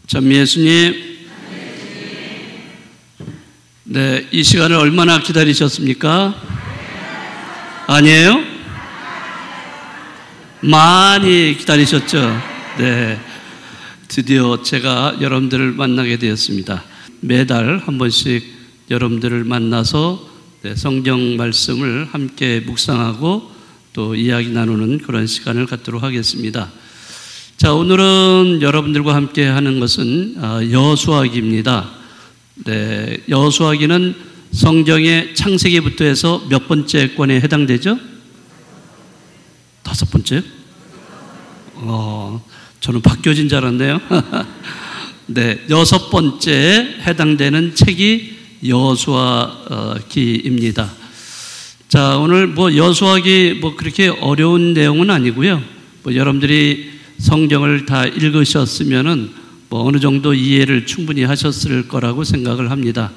전 예수님, 네, 이 시간을 얼마나 기다리셨습니까? 아니에요? 많이 기다리셨죠? 네, 드디어 제가 여러분들을 만나게 되었습니다. 매달 한 번씩 여러분들을 만나서 성경 말씀을 함께 묵상하고 또 이야기 나누는 그런 시간을 갖도록 하겠습니다. 자, 오늘은 여러분들과 함께 하는 것은 여수아기입니다. 네, 여수아기는 성경의 창세기부터 해서 몇 번째 권에 해당되죠? 5번째? 저는 바뀌어진 줄 알았네요. 네, 6번째에 해당되는 책이 여수아기입니다. 자, 오늘 여수아기 그렇게 어려운 내용은 아니고요. 여러분들이 성경을 다 읽으셨으면은 어느 정도 이해를 충분히 하셨을 거라고 생각을 합니다.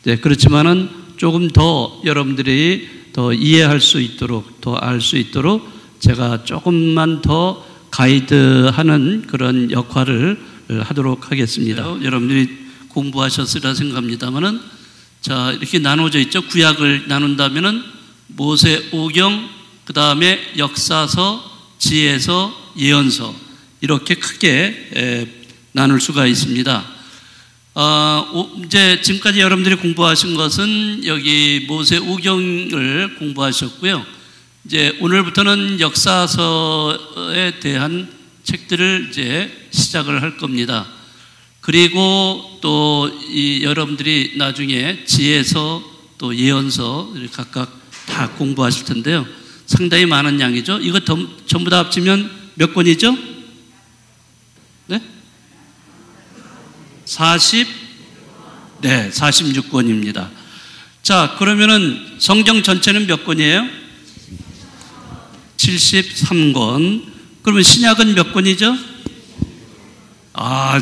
네, 그렇지만은 조금 더 여러분들이 더 이해할 수 있도록, 더 알 수 있도록 제가 조금만 더 가이드하는 그런 역할을 하도록 하겠습니다. 여러분들이 공부하셨으리라 생각합니다만은, 자, 이렇게 나눠져 있죠. 구약을 나눈다면은 모세오경, 그 다음에 역사서, 지혜서, 예언서, 이렇게 크게 나눌 수가 있습니다. 이제 지금까지 여러분들이 공부하신 것은 여기 모세오경을 공부하셨고요. 이제 오늘부터는 역사서에 대한 책들을 이제 시작을 할 겁니다. 그리고 또 여러분들이 나중에 지혜서 또 예언서 각각 다 공부하실 텐데요. 상당히 많은 양이죠. 이거 전부 다 합치면 몇 권이죠? 네? 46권입니다. 자, 그러면은 성경 전체는 몇 권이에요? 73권. 그러면 신약은 몇 권이죠?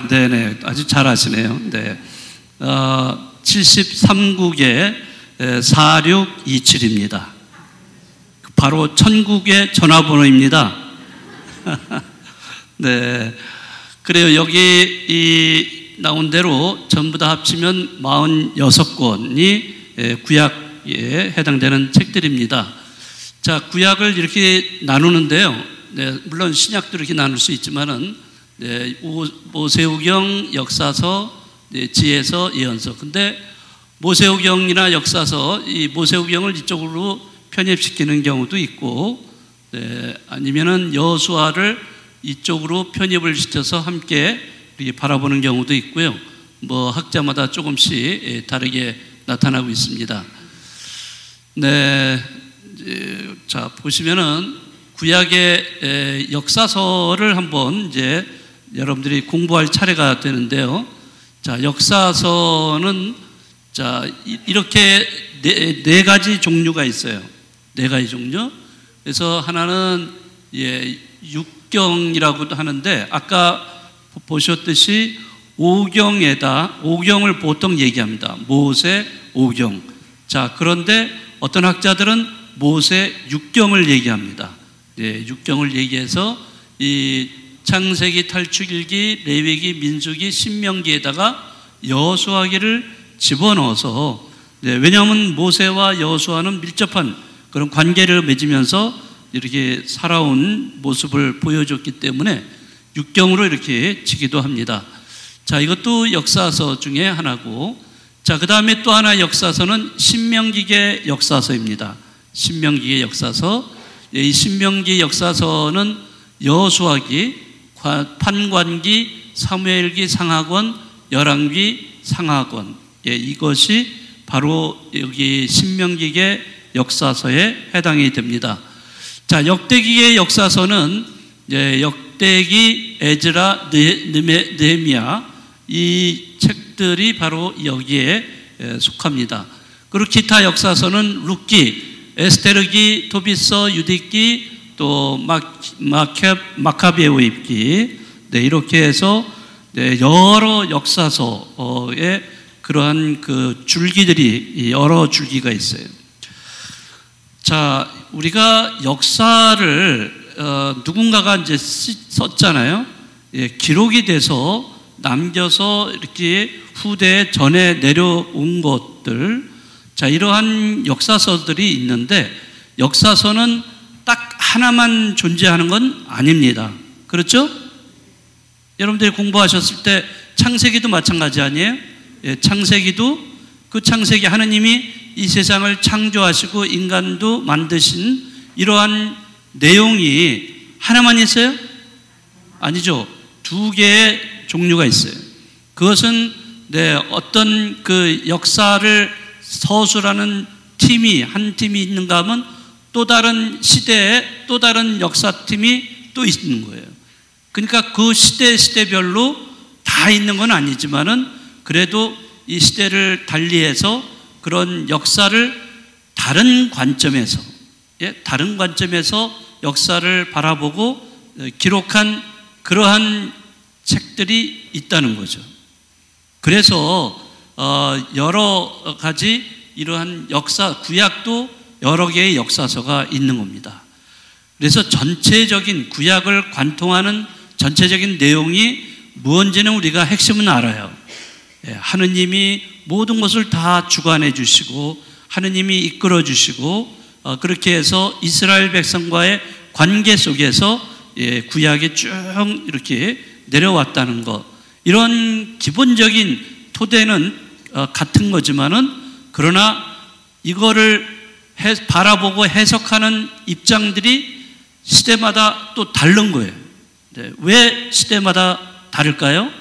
네네. 아주 잘 아시네요. 네. 73국의 4627입니다. 바로 천국의 전화번호입니다. 네. 그래요. 여기 나온 대로 전부 다 합치면 46권이 구약에 해당되는 책들입니다. 자, 구약을 이렇게 나누는데요. 네, 물론 신약도 이렇게 나눌 수 있지만은, 네, 모세오경, 역사서, 네, 지혜서, 예언서. 근데 모세오경이나 역사서, 이 모세오경을 이쪽으로 편입시키는 경우도 있고, 네, 아니면은 여수아를 이쪽으로 편입을 시켜서 함께 이렇게 바라보는 경우도 있고요. 학자마다 조금씩 다르게 나타나고 있습니다. 네, 자, 보시면은 구약의 역사서를 한번 이제 여러분들이 공부할 차례가 되는데요. 자, 역사서는 자, 이렇게 네 가지 종류가 있어요. 네 가지 종류. 그래서 하나는 육경이라고도 하는데, 아까 보셨듯이 오경을 보통 얘기합니다. 모세 오경. 자, 그런데 어떤 학자들은 모세 육경을 얘기합니다. 네, 육경을 얘기해서 이 창세기, 탈출기, 레위기, 민수기, 신명기에다가 여수아기를 집어넣어서, 네, 왜냐하면 모세와 여수아는 밀접한 그런 관계를 맺으면서 이렇게 살아온 모습을 보여줬기 때문에 육경으로 이렇게 치기도 합니다. 자, 이것도 역사서 중에 하나고, 자, 그 다음에 또 하나 역사서는 신명기의 역사서입니다. 신명기의 역사서. 이 신명기 역사서는 여수아기, 판관기, 사무엘기, 상하권, 열왕기, 상하권, 이것이 바로 여기 신명기의 역사서에 해당이 됩니다. 자, 역대기의 역사서는 역대기, 에즈라, 느헤미야, 이 책들이 바로 여기에 속합니다. 그리고 기타 역사서는 룻기, 에스테르기, 토비서, 유디기, 또 마카베오입기, 네, 이렇게 해서 여러 역사서의 그러한 그 줄기들이 여러 줄기가 있어요. 자, 우리가 역사를 누군가가 이제 썼잖아요. 기록이 돼서 남겨서 이렇게 후대에 전해 내려온 것들, 자, 이러한 역사서들이 있는데 역사서는 딱 하나만 존재하는 건 아닙니다. 그렇죠? 여러분들이 공부하셨을 때 창세기도 마찬가지 아니에요? 예, 창세기도 그 창세기 하느님이 이 세상을 창조하시고 인간도 만드신 이러한 내용이 하나만 있어요? 아니죠. 두 개의 종류가 있어요. 그것은 어떤 그 역사를 서술하는 팀이 한 팀이 있는가 하면 또 다른 시대에 또 다른 역사팀이 또 있는 거예요. 그러니까 그 시대별로 다 있는 건 아니지만은 그래도 이 시대를 달리해서 그런 역사를 다른 관점에서, 다른 관점에서 역사를 바라보고 기록한 그러한 책들이 있다는 거죠. 그래서 여러 가지 이러한 역사, 구약도 여러 개의 역사서가 있는 겁니다. 그래서 전체적인 구약을 관통하는 전체적인 내용이 무언지는 우리가 핵심은 알아요. 하느님이 모든 것을 다 주관해 주시고 하느님이 이끌어 주시고 그렇게 해서 이스라엘 백성과의 관계 속에서 구약이 쭉 이렇게 내려왔다는 것, 이런 기본적인 토대는 같은 거지만은 그러나 이거를 바라보고 해석하는 입장들이 시대마다 또 다른 거예요. 왜 시대마다 다를까요?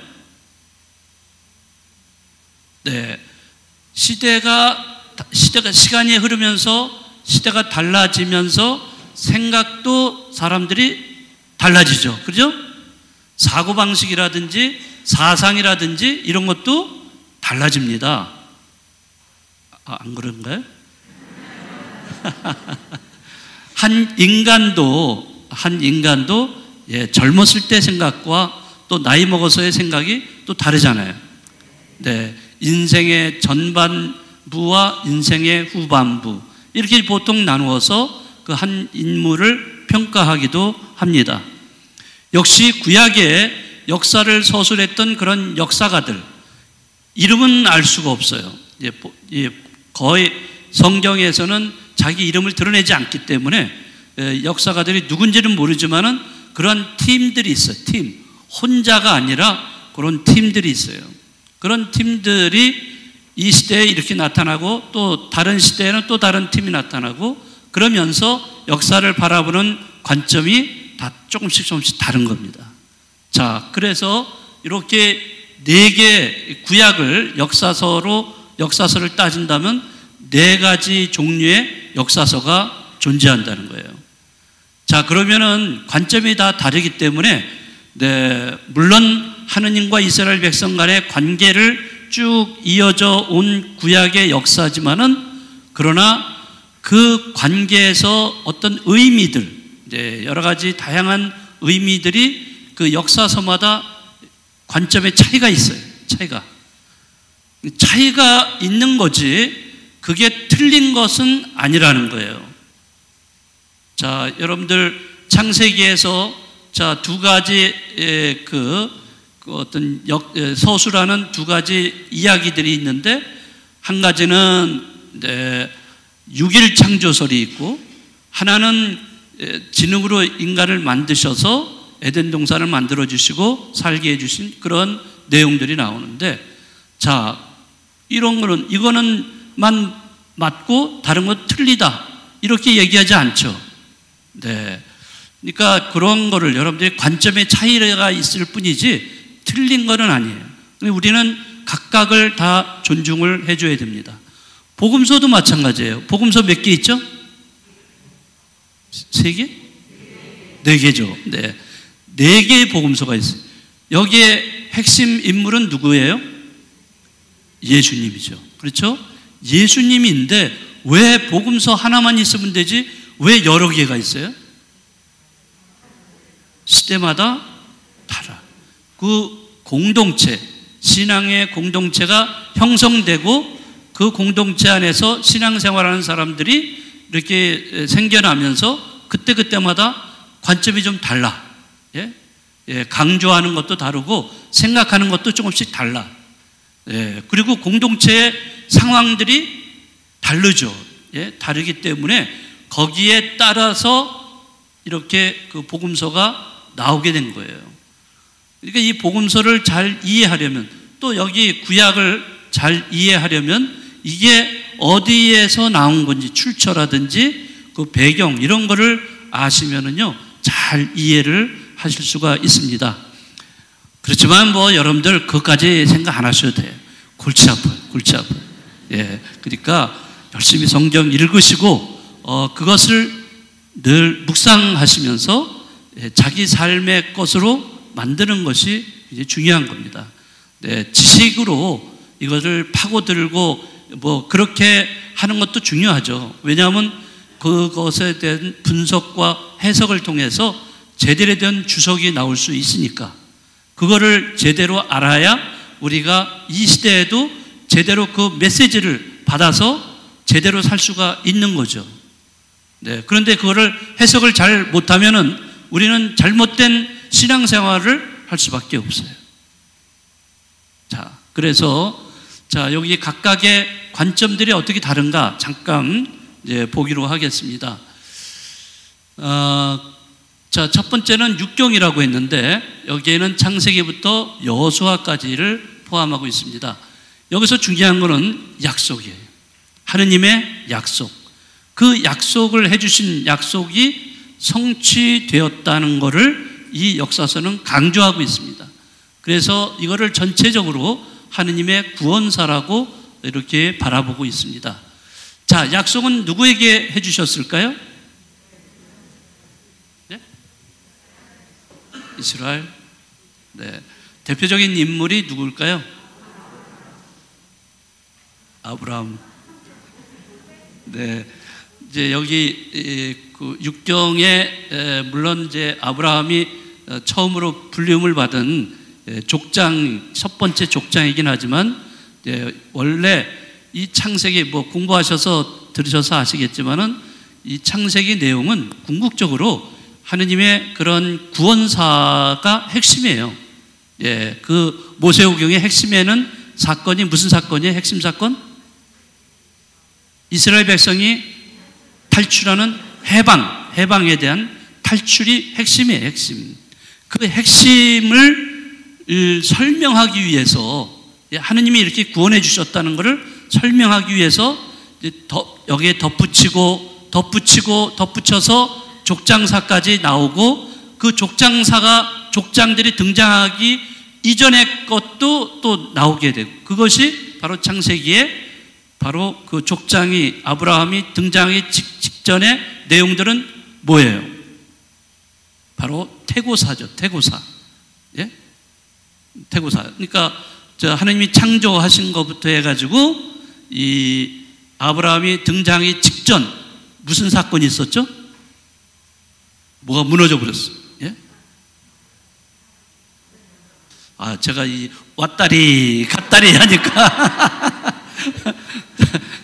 시간이 흐르면서 시대가 달라지면서 생각도 사람들이 달라지죠. 그죠? 사고방식이라든지 사상이라든지 이런 것도 달라집니다. 안 그런가요? 한 인간도 젊었을 때 생각과 또 나이 먹어서의 생각이 또 다르잖아요. 인생의 전반부와 인생의 후반부 이렇게 보통 나누어서 그 한 인물을 평가하기도 합니다. 역시 구약의 역사를 서술했던 그런 역사가들 이름은 알 수가 없어요. 거의 성경에서는 자기 이름을 드러내지 않기 때문에 역사가들이 누군지는 모르지만은 그런 팀들이 있어요. 팀. 혼자가 아니라 그런 팀들이 있어요. 그런 팀들이 이 시대에 이렇게 나타나고 또 다른 시대에는 또 다른 팀이 나타나고 그러면서 역사를 바라보는 관점이 다 조금씩 다른 겁니다. 자, 그래서 이렇게 4개 구약을 역사서를 따진다면 4가지 종류의 역사서가 존재한다는 거예요. 자, 그러면은 관점이 다 다르기 때문에 물론 하느님과 이스라엘 백성 간의 관계를 쭉 이어져 온 구약의 역사지만은 그러나 그 관계에서 어떤 의미들, 여러 가지 다양한 의미들이 그 역사서마다 관점의 차이가 있어요. 차이가 있는 거지 그게 틀린 것은 아니라는 거예요. 자, 여러분들 창세기에서 자, 2가지 어떤 서술하는 2가지 이야기들이 있는데 한 가지는 6일 창조설이 있고 하나는 진흙으로 인간을 만드셔서 에덴 동산을 만들어 주시고 살게 해 주신 그런 내용들이 나오는데 자, 이거는만 맞고 다른 건 틀리다 이렇게 얘기하지 않죠. 그러니까 그런 거를 여러분들이 관점의 차이가 있을 뿐이지 틀린 거는 아니에요. 우리는 각각을 다 존중을 해줘야 됩니다. 복음서도 마찬가지예요. 복음서 몇 개 있죠? 3개? 4개죠. 4개의 복음서가 있어요. 여기에 핵심 인물은 누구예요? 예수님이죠. 그렇죠? 예수님인데 왜 복음서 하나만 있으면 되지? 왜 여러 개가 있어요? 시대마다 달라. 그 공동체, 신앙의 공동체가 형성되고 그 공동체 안에서 신앙생활하는 사람들이 이렇게 생겨나면서 그때마다 관점이 좀 달라. 예, 강조하는 것도 다르고 생각하는 것도 조금씩 달라. 예, 그리고 공동체의 상황들이 다르죠. 예, 다르기 때문에 거기에 따라서 이렇게 그 복음서가 나오게 된 거예요. 그러니까 이 복음서를 잘 이해하려면, 또 여기 구약을 잘 이해하려면 이게 어디에서 나온 건지, 출처라든지 그 배경 이런 거를 아시면은요 잘 이해를 하실 수가 있습니다. 그렇지만 뭐 여러분들 그것까지 생각 안 하셔도 돼요. 골치 아파요. 골치 아파요. 예, 그러니까 열심히 성경 읽으시고 그것을 늘 묵상하시면서 자기 삶의 것으로 만드는 것이 이제 중요한 겁니다. 네, 지식으로 이것을 파고들고 뭐 그렇게 하는 것도 중요하죠. 왜냐하면 그것에 대한 분석과 해석을 통해서 제대로 된 주석이 나올 수 있으니까, 그거를 제대로 알아야 우리가 이 시대에도 제대로 그 메시지를 받아서 제대로 살 수가 있는 거죠. 네, 그런데 그거를 해석을 잘 못하면은 우리는 잘못된 신앙생활을 할 수밖에 없어요. 자, 그래서 여기 각각의 관점들이 어떻게 다른가 잠깐 이제 보기로 하겠습니다. 자, 첫 번째는 육경이라고 했는데 여기에는 창세기부터 여호수아까지를 포함하고 있습니다. 여기서 중요한 것은 약속이에요. 하느님의 약속. 그 약속을 해주신 약속이 성취되었다는 것을 이 역사서는 강조하고 있습니다. 그래서 이거를 전체적으로 하느님의 구원사라고 이렇게 바라보고 있습니다. 자, 약속은 누구에게 해주셨을까요? 네? 이스라엘. 네. 대표적인 인물이 누굴까요? 아브라함. 네. 이제 여기 그 육경에 물론 이제 아브라함이 처음으로 불림을 받은 족장, 첫 번째 족장이긴 하지만 원래 이 창세기 뭐 공부하셔서 들으셔서 아시겠지만은 이 창세기 내용은 궁극적으로 하느님의 그런 구원사가 핵심이에요. 예, 그 모세오경의 핵심에는 사건이 무슨 사건이에요? 핵심 사건? 이스라엘 백성이 탈출하는 해방에 대한 탈출이 핵심이에요. 핵심. 그 핵심을 설명하기 위해서, 하느님이 이렇게 구원해 주셨다는 것을 설명하기 위해서 여기에 덧붙여서 족장사까지 나오고, 그 족장들이 등장하기 이전의 것도 또 나오게 되고, 그것이 바로 창세기에 바로 그 족장이 아브라함이 등장하기 직전의 내용들은 뭐예요? 바로 태고사죠. 태고사. 예? 태고사. 그러니까 하나님이 창조하신 것부터 해가지고 이 아브라함이 등장하기 직전 무슨 사건이 있었죠? 뭐가 무너져 버렸어. 예? 제가 이 왔다리 갔다리 하니까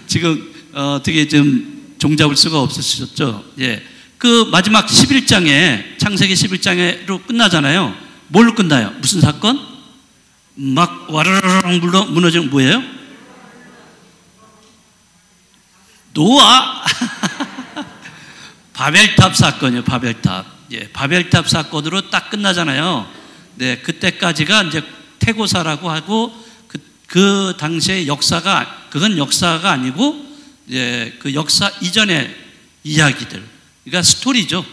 지금 어떻게 좀 종잡을 수가 없으셨죠? 예. 그 마지막 11장에 창세기 11장으로 끝나잖아요. 뭘로 끝나요? 무슨 사건? 막 와르르르 무너지는 뭐예요? 노아. 바벨탑 사건이에요. 바벨탑. 예, 바벨탑 사건으로 딱 끝나잖아요. 네, 그때까지가 이제 태고사라고 하고 그 당시의 역사가, 그건 역사가 아니고 이제 그 역사 이전의 이야기들. 그러니까 스토리죠.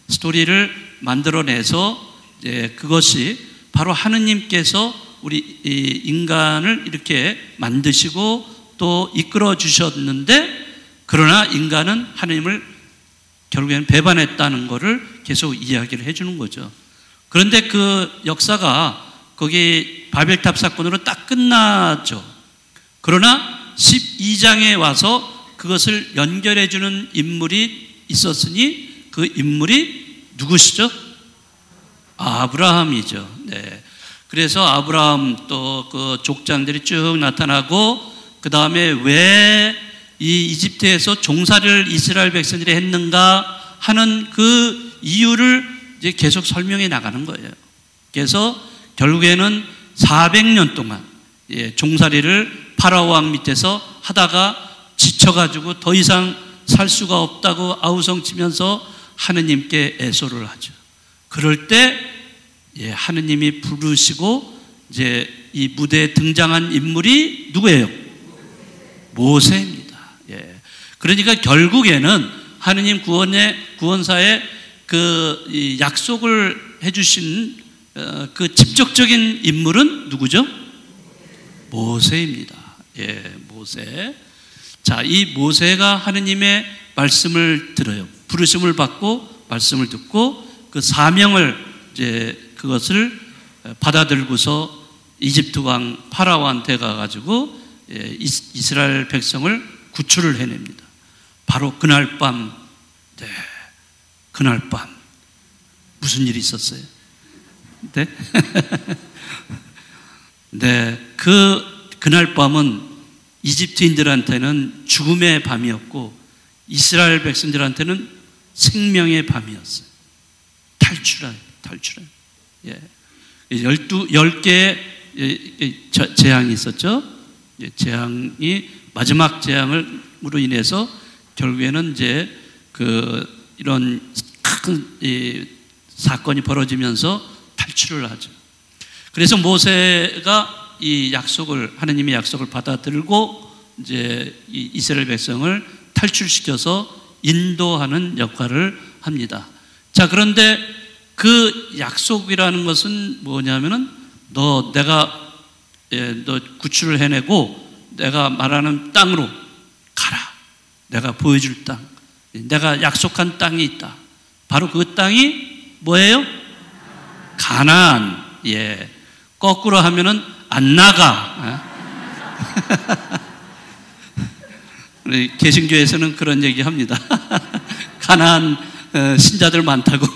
스토리를 만들어내서 이제 그것이 바로 하느님께서 우리 인간을 이렇게 만드시고 또 이끌어 주셨는데, 그러나 인간은 하느님을 결국에는 배반했다는 것을 계속 이야기를 해주는 거죠. 그런데 그 역사가 거기 바벨탑 사건으로 딱 끝나죠. 그러나 12장에 와서 그것을 연결해주는 인물이 있었으니 그 인물이 누구시죠? 아브라함이죠. 네. 그래서 아브라함 또 그 족장들이 쭉 나타나고, 그 다음에 왜 이 이집트에서 종살이를 이스라엘 백성들이 했는가 하는 그 이유를 이제 계속 설명해 나가는 거예요. 그래서 결국에는 400년 동안 종살이를 파라오 왕 밑에서 하다가 지쳐가지고 더 이상 살 수가 없다고 아우성치면서 하느님께 애소를 하죠. 그럴 때 하느님이 부르시고 이제 이 무대에 등장한 인물이 누구예요? 모세입니다. 그러니까 결국에는 하느님 구원사의 그 약속을 해주신 그 직접적인 인물은 누구죠? 모세입니다. 모세. 자, 이 모세가 하느님의 말씀을 들어요. 부르심을 받고 말씀을 듣고 그 사명을 이제 그것을 받아들고서 이집트 왕 파라오한테 가가지고 이스라엘 백성을 구출을 해냅니다. 바로 그날 밤, 그날 밤 무슨 일이 있었어요? 네? 그날 밤은 이집트인들한테는 죽음의 밤이었고 이스라엘 백성들한테는 생명의 밤이었어요. 탈출한. 10개의 재앙이 있었죠. 재앙이 마지막 재앙으로 인해서 결국에는 이제 이런 큰 사건이 벌어지면서 탈출을 하죠. 그래서 모세가 이 약속을, 하느님의 약속을 받아들고 이제 이 이스라엘 백성을 탈출시켜서 인도하는 역할을 합니다. 자, 그런데 그 약속이라는 것은 뭐냐면은 너 구출을 해내고 내가 말하는 땅으로 가라. 내가 보여줄 땅. 내가 약속한 땅이 있다. 바로 그 땅이 뭐예요? 가나안. 거꾸로 하면은 안 나가. 우리 개신교에서는 그런 얘기 합니다. 가나안 신자들 많다고.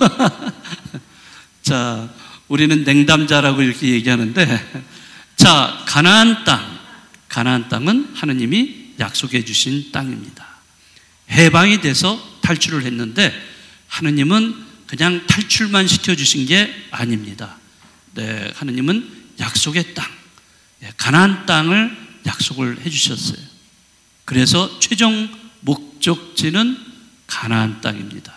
자, 우리는 냉담자라고 이렇게 얘기하는데, 자, 가나안 땅은 하느님이 약속해 주신 땅입니다. 해방이 돼서 탈출을 했는데 하느님은 그냥 탈출만 시켜주신 게 아닙니다. 하느님은 약속의 땅, 가나안 땅을 약속을 해주셨어요. 그래서 최종 목적지는 가나안 땅입니다.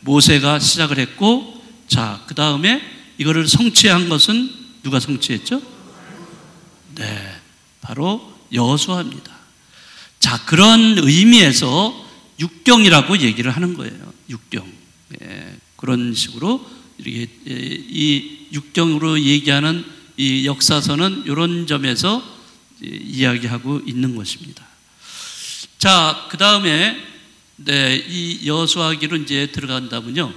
모세가 시작을 했고, 자, 그 다음에 이거를 성취한 것은 누가 성취했죠? 바로 여호수아입니다. 자, 그런 의미에서 육경이라고 얘기를 하는 거예요. 육경. 그런 식으로 이렇게 이 육경으로 얘기하는 이 역사서는 이런 점에서 이야기하고 있는 것입니다. 자, 그 다음에 이 여호수아기로 이제 들어간다면요.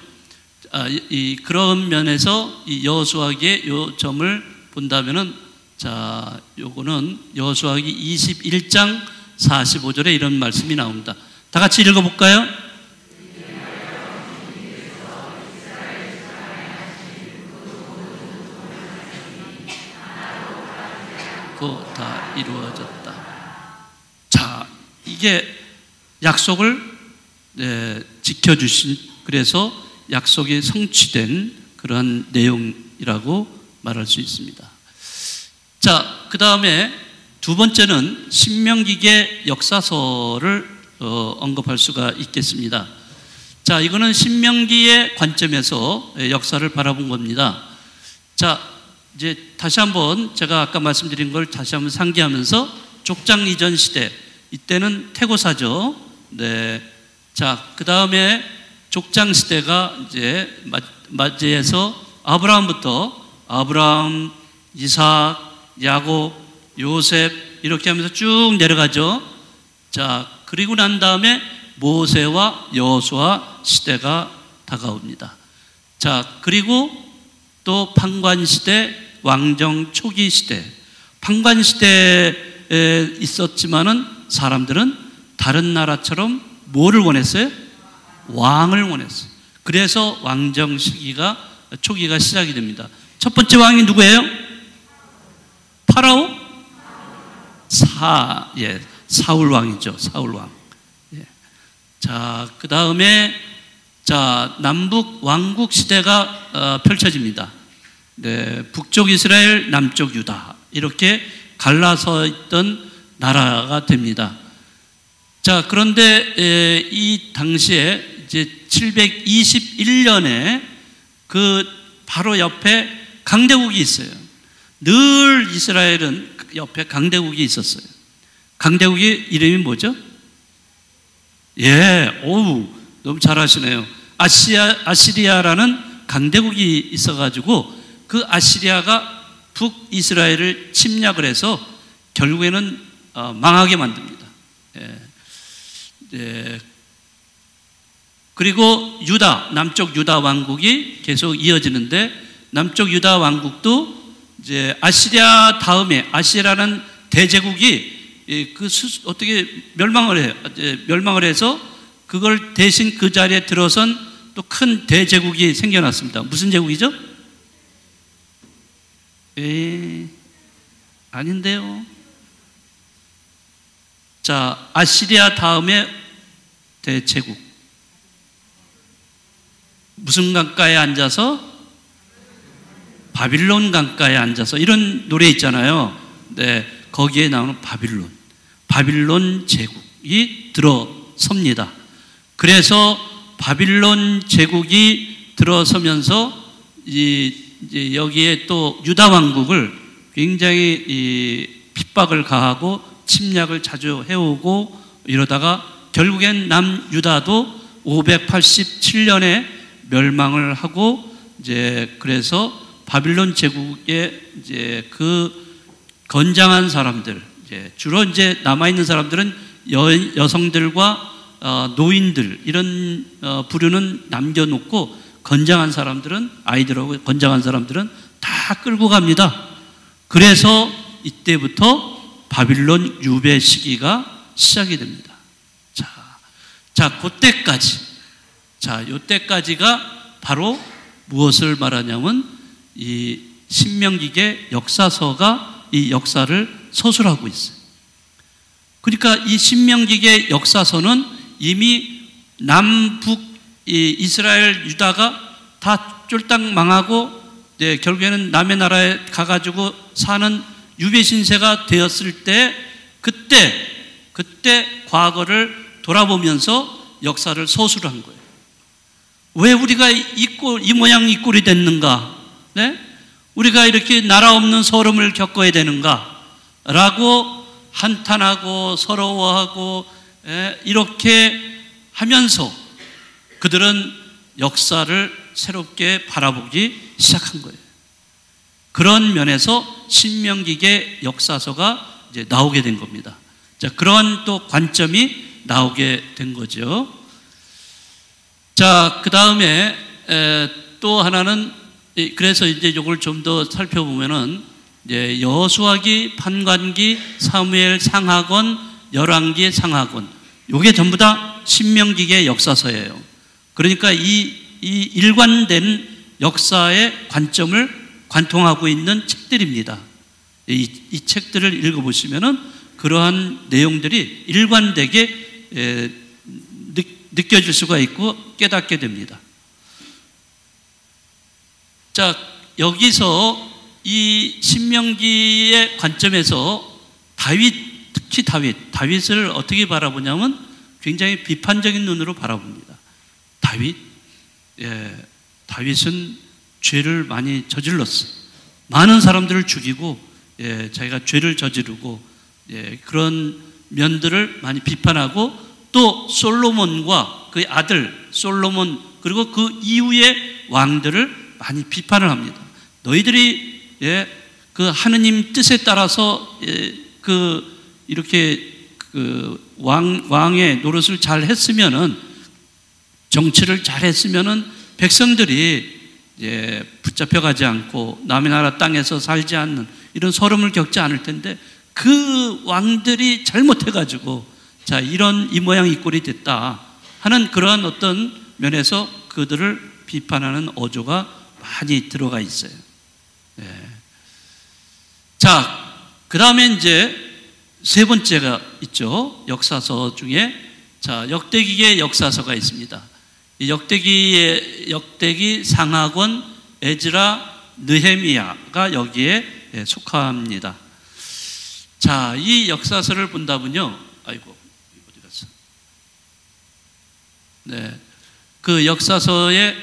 그런 면에서 이 여호수아기의 요 점을 본다면은, 자, 요거는 여호수아기 21장 45절에 이런 말씀이 나옵니다. 다 같이 읽어볼까요? 그거 다 이루어졌다. 자, 이게 약속을 지켜주신, 그래서 약속이 성취된 그러한 내용이라고 말할 수 있습니다. 자, 그 다음에 두 번째는 신명기의 역사서를 언급할 수가 있겠습니다. 자, 이거는 신명기의 관점에서 역사를 바라본 겁니다. 자, 이제 다시 한번 제가 아까 말씀드린 걸 다시 한번 상기하면서 족장 이전 시대, 이때는 태고사죠. 자, 그 다음에 족장 시대가 이제 맞이해서 아브라함, 이삭, 야곱, 요셉 이렇게 하면서 쭉 내려가죠. 자, 그리고 난 다음에 모세와 여호수아 시대가 다가옵니다. 자, 그리고 또 판관 시대, 왕정 초기 시대. 판관 시대에 있었지만은 사람들은 다른 나라처럼 뭐를 원했어요? 왕을 원했어요. 그래서 왕정 시기가 초기가 시작이 됩니다. 첫 번째 왕이 누구예요? 파라오? 사울 왕이죠. 사울 왕. 자, 그 다음에 자, 남북 왕국 시대가 펼쳐집니다. 네, 북쪽 이스라엘, 남쪽 유다 이렇게 갈라서 있던 나라가 됩니다. 자, 그런데 이 당시에 이제 721년에 그 바로 옆에 강대국이 있어요. 늘 이스라엘은 옆에 강대국이 있었어요. 강대국의 이름이 뭐죠? 예, 오우, 너무 잘하시네요. 아시리아라는 강대국이 있어가지고 그 아시리아가 북이스라엘을 침략을 해서 결국에는 망하게 만듭니다. 그리고 유다, 남쪽 유다 왕국이 계속 이어지는데 남쪽 유다 왕국도 이제 아시리아 다음에 아시리아라는 대제국이 어떻게 멸망을 해서 그걸 대신 그 자리에 들어선 또 큰 대제국이 생겨났습니다. 무슨 제국이죠? 아닌데요. 자, 아시리아 다음에 대제국. 무슨 강가에 앉아서? 바빌론 강가에 앉아서. 이런 노래 있잖아요. 네, 거기에 나오는 바빌론 제국이 들어섭니다. 그래서 바빌론 제국이 들어서면서 이제 여기에 또 유다 왕국을 굉장히 핍박을 가하고 침략을 자주 해오고 이러다가 결국엔 남유다도 587년에 멸망을 하고 이제 그래서 바빌론 제국의 이제 그 건장한 사람들, 이제 주로 이제 남아있는 사람들은 여성들과 노인들 이런 부류는 남겨놓고 건장한 사람들은 아이들하고 건장한 사람들은 다 끌고 갑니다. 그래서 이때부터 바빌론 유배 시기가 시작이 됩니다. 자, 그때까지. 자, 요때까지가 바로 무엇을 말하냐면 이 신명기의 역사서가 이 역사를 서술하고 있어요. 그러니까 이 신명기의 역사서는 이미 남북 이스라엘 유다가 다 쫄딱 망하고 결국에는 남의 나라에 가가지고 사는 유배 신세가 되었을 때 그때 과거를 돌아보면서 역사를 서술한 거예요. 왜 우리가 이 모양 이 꼴이 됐는가? 네? 우리가 이렇게 나라 없는 서름을 겪어야 되는가? 라고 한탄하고 서러워하고 이렇게 하면서 그들은 역사를 새롭게 바라보기 시작한 거예요. 그런 면에서 신명기의 역사서가 이제 나오게 된 겁니다. 자, 그런 또 관점이 나오게 된 거죠. 자, 그 다음에 또 하나는 그래서 이제 이걸 좀 더 살펴보면은 이제 여호수아기, 판관기, 사무엘 상하권, 열왕기 상하권, 요게 전부 다 신명기의 역사서예요. 그러니까 이 일관된 역사의 관점을 관통하고 있는 책들입니다. 이 책들을 읽어보시면은 그러한 내용들이 일관되게 느껴질 수가 있고 깨닫게 됩니다. 자, 여기서 이 신명기의 관점에서 특히 다윗을 어떻게 바라보냐면 굉장히 비판적인 눈으로 바라봅니다. 다윗은 죄를 많이 저질렀어요. 많은 사람들을 죽이고 자기가 죄를 저지르고 그런 면들을 많이 비판하고 또 솔로몬과 그의 아들 솔로몬 그리고 그 이후의 왕들을 많이 비판을 합니다. 너희들이 그 하느님 뜻에 따라서 이렇게 왕의 노릇을 잘 했으면은 정치를 잘 했으면은 백성들이 붙잡혀가지 않고 남의 나라 땅에서 살지 않는 이런 서름을 겪지 않을 텐데 그 왕들이 잘못해가지고 자 이런 이 모양 이 꼴이 됐다 하는 그러한 어떤 면에서 그들을 비판하는 어조가 많이 들어가 있어요. 자, 그 다음에 이제 세 번째가 있죠. 역사서 중에 자 역대기의 역사서가 있습니다. 이 역대기 상하권 에즈라 느헤미야가 여기에 속합니다. 자, 이 역사서를 본다면요. 아이고, 어디 갔어? 네. 그 역사서에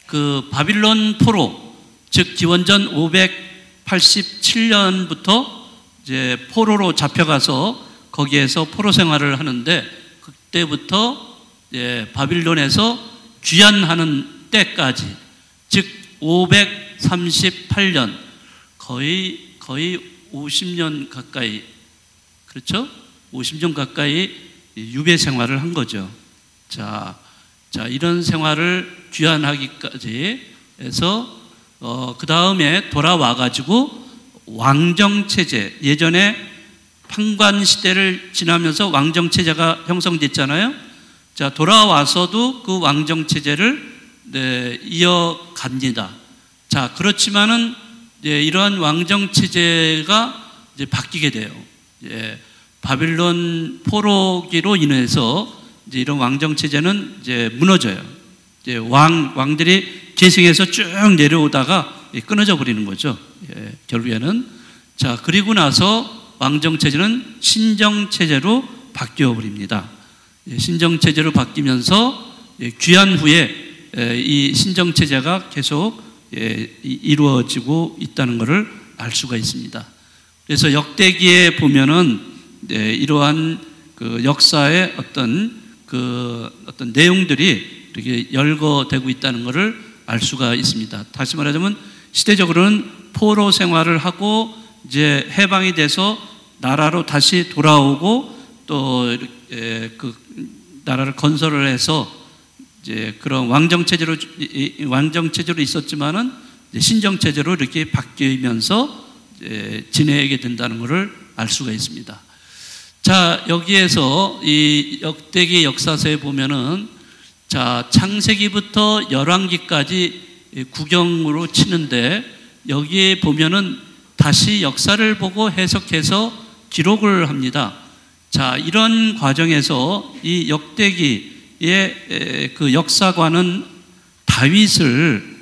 그 바빌론 포로, 즉 기원전 587년부터 이제 포로로 잡혀가서 거기에서 포로 생활을 하는데, 그때부터 이제 바빌론에서 귀환하는 때까지, 즉 538년, 거의 50년 가까이, 그렇죠? 50년 가까이 유배 생활을 한 거죠. 자, 이런 생활을 귀환하기까지 해서 그 다음에 돌아와가지고 왕정체제, 예전에 판관 시대를 지나면서 왕정체제가 형성됐잖아요. 자, 돌아와서도 그 왕정체제를 이어갑니다. 자, 그렇지만은 이러한 왕정체제가 이제 바뀌게 돼요. 바빌론 포로기로 인해서 이제 이런 왕정체제는 이제 무너져요. 이제 왕들이 계승해서 쭉 내려오다가 끊어져 버리는 거죠. 결국에는. 자, 그리고 나서 왕정체제는 신정체제로 바뀌어 버립니다. 신정체제로 바뀌면서 귀환 후에 이 신정체제가 계속 이루어지고 있다는 것을 알 수가 있습니다. 그래서 역대기에 보면은 이러한 그 역사의 어떤 내용들이 이렇게 열거되고 있다는 것을 알 수가 있습니다. 다시 말하자면 시대적으로는 포로 생활을 하고 이제 해방이 돼서 나라로 다시 돌아오고 또 그 나라를 건설을 해서 이제 그런 왕정체제로 있었지만은 신정체제로 이렇게 바뀌면서 지내게 된다는 것을 알 수가 있습니다. 자, 여기에서 이 역대기 역사서에 보면은 자, 창세기부터 열왕기까지 구경으로 치는데 여기에 보면은 다시 역사를 보고 해석해서 기록을 합니다. 자, 이런 과정에서 이 역대기의 그 역사관은 다윗을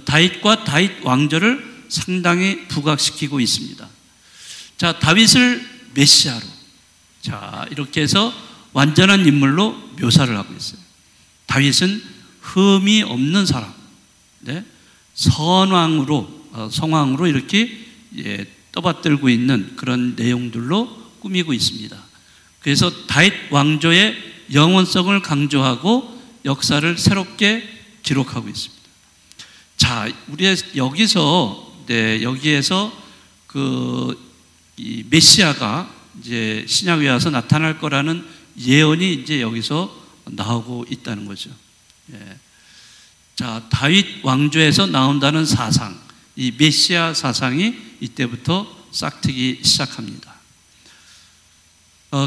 다윗과 다윗 왕조를 상당히 부각시키고 있습니다. 자, 다윗을 메시아로, 자, 이렇게 해서 완전한 인물로 묘사를 하고 있어요. 다윗은 흠이 없는 사람, 성왕으로 이렇게 떠받들고 있는 그런 내용들로 꾸미고 있습니다. 그래서 다윗 왕조의 영원성을 강조하고 역사를 새롭게 기록하고 있습니다. 자, 우리 여기에서 이 메시아가 이제 신약에 와서 나타날 거라는 예언이 이제 여기서 나오고 있다는 거죠. 자, 다윗 왕조에서 나온다는 사상, 이 메시아 사상이 이때부터 싹트기 시작합니다.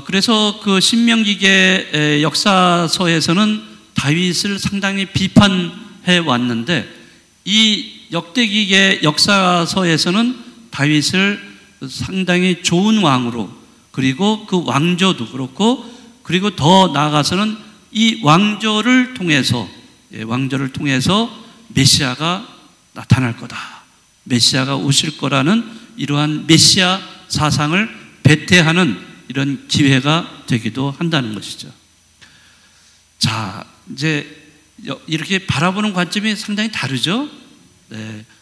그래서 그 신명기의 역사서에서는 다윗을 상당히 비판해 왔는데 이 역대기의 역사서에서는 다윗을 상당히 좋은 왕으로, 그리고 그 왕조도 그렇고, 그리고 더 나아가서는 이 왕조를 통해서 메시아가 나타날 거다, 메시아가 오실 거라는 이러한 메시아 사상을 배태하는 이런 기회가 되기도 한다는 것이죠. 자, 이제 이렇게 바라보는 관점이 상당히 다르죠.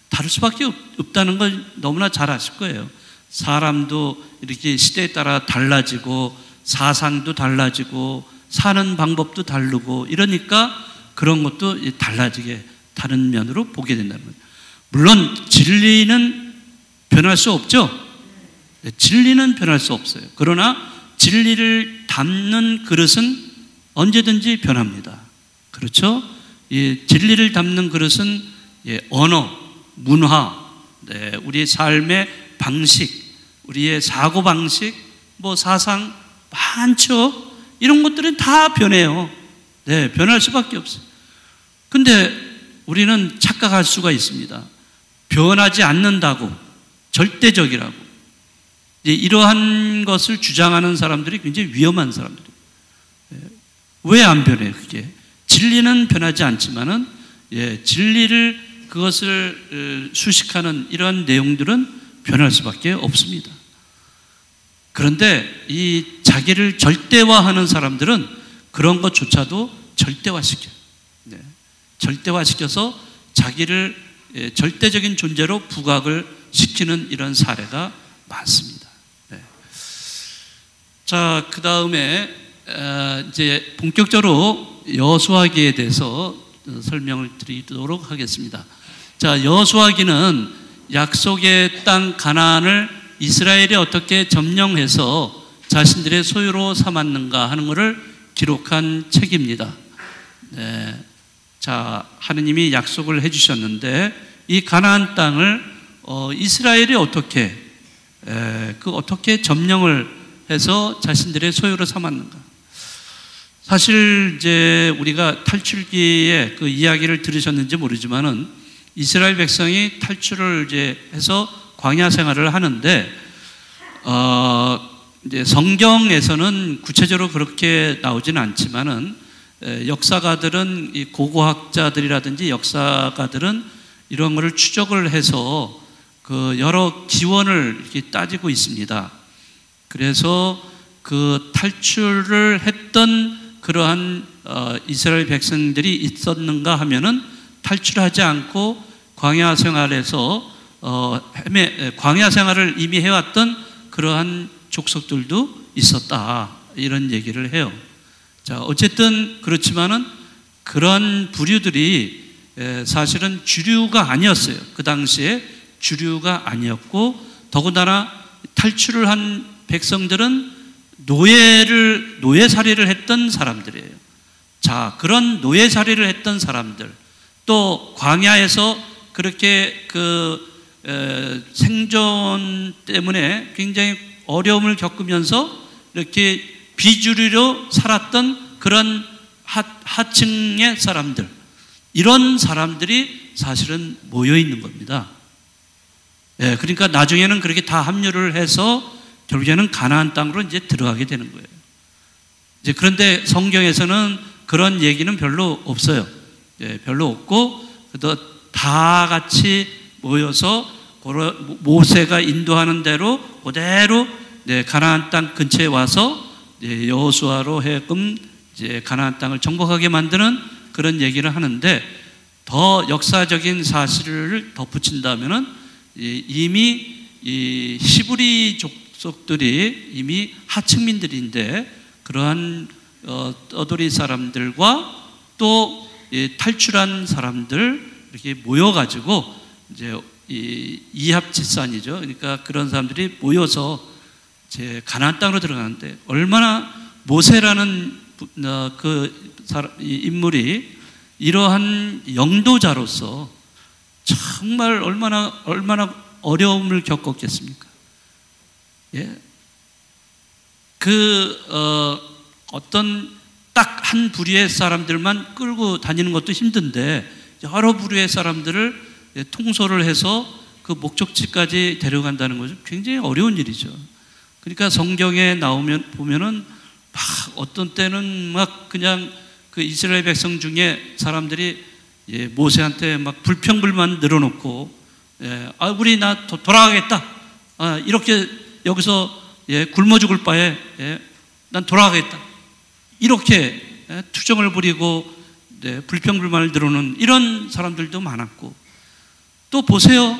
다를 수밖에 없다는 걸 너무나 잘 아실 거예요. 사람도 이렇게 시대에 따라 달라지고 사상도 달라지고 사는 방법도 다르고 이러니까 그런 것도 달라지게 다른 면으로 보게 된다는 거예요. 물론 진리는 변할 수 없죠. 진리는 변할 수 없어요. 그러나 진리를 담는 그릇은 언제든지 변합니다. 그렇죠? 진리를 담는 그릇은 언어, 문화, 우리의 삶의 방식, 우리의 사고방식, 사상 많죠? 이런 것들은 다 변해요. 변할 수밖에 없어요. 근데 우리는 착각할 수가 있습니다. 변하지 않는다고, 절대적이라고. 이러한 것을 주장하는 사람들이 굉장히 위험한 사람들이에요. 왜 안 변해요? 그게 진리는 변하지 않지만은 진리를 그것을 수식하는 이런 내용들은 변할 수밖에 없습니다. 그런데 이 자기를 절대화하는 사람들은 그런 것조차도 절대화시켜요. 절대화시켜서 자기를 절대적인 존재로 부각을 시키는 이런 사례가 많습니다. 자, 그 다음에 이제 본격적으로 여호수아기에 대해서 설명을 드리도록 하겠습니다. 자, 여호수아기는 약속의 땅 가나안을 이스라엘이 어떻게 점령해서 자신들의 소유로 삼았는가 하는 것을 기록한 책입니다. 자, 하느님이 약속을 해주셨는데 이 가나안 땅을 이스라엘이 어떻게 점령을 해서 자신들의 소유로 삼았는가? 사실 이제 우리가 탈출기에 그 이야기를 들으셨는지 모르지만은 이스라엘 백성이 탈출을 이제 해서 광야 생활을 하는데 이제 성경에서는 구체적으로 그렇게 나오지는 않지만은 역사가들은 이 고고학자들이라든지 역사가들은 이런 것을 추적을 해서 그 여러 기원을 이렇게 따지고 있습니다. 그래서 그 탈출을 했던 그러한 이스라엘 백성들이 있었는가 하면은 탈출하지 않고 광야 생활에서 광야 생활을 이미 해왔던 그러한 족속들도 있었다, 이런 얘기를 해요. 자, 어쨌든 그렇지만은 그런 부류들이 사실은 주류가 아니었어요. 그 당시에 주류가 아니었고, 더군다나 탈출을 한 백성들은 노예살이를 했던 사람들이에요. 자, 그런 노예살이를 했던 사람들, 또 광야에서 그렇게 생존 때문에 굉장히 어려움을 겪으면서 이렇게 비주류로 살았던 그런 하층의 사람들, 이런 사람들이 사실은 모여 있는 겁니다. 그러니까 나중에는 그렇게 다 합류를 해서 결국에는 가나안 땅으로 이제 들어가게 되는 거예요. 이제 그런데 성경에서는 그런 얘기는 별로 없어요. 별로 없고, 다 같이 모여서 모세가 인도하는 대로 그대로 가나안 땅 근처에 와서 여호수아로 해금 이제 가나안 땅을 정복하게 만드는 그런 얘기를 하는데, 더 역사적인 사실을 덧붙인다면은 이미 이 히브리 족속들이 이미 하층민들인데, 그러한 떠돌이 사람들과 또 탈출한 사람들 이렇게 모여가지고 이제 이합집산이죠. 그러니까 그런 사람들이 모여서 이제 가나안 땅으로 들어가는데, 얼마나 모세라는 인물이 이러한 영도자로서 정말 얼마나 어려움을 겪었겠습니까? 어떤 딱 한 부류의 사람들만 끌고 다니는 것도 힘든데, 여러 부류의 사람들을 통솔을 해서 그 목적지까지 데려간다는 것은 굉장히 어려운 일이죠. 그러니까 성경에 보면은 막 어떤 때는 막 그냥 그 이스라엘 백성 중에 사람들이 모세한테 막 불평불만 늘어놓고, 우리 나 돌아가겠다, 이렇게 여기서 굶어 죽을 바에 난 돌아가겠다, 이렇게 투정을 부리고 불평불만을 늘어놓는 이런 사람들도 많았고, 또 보세요.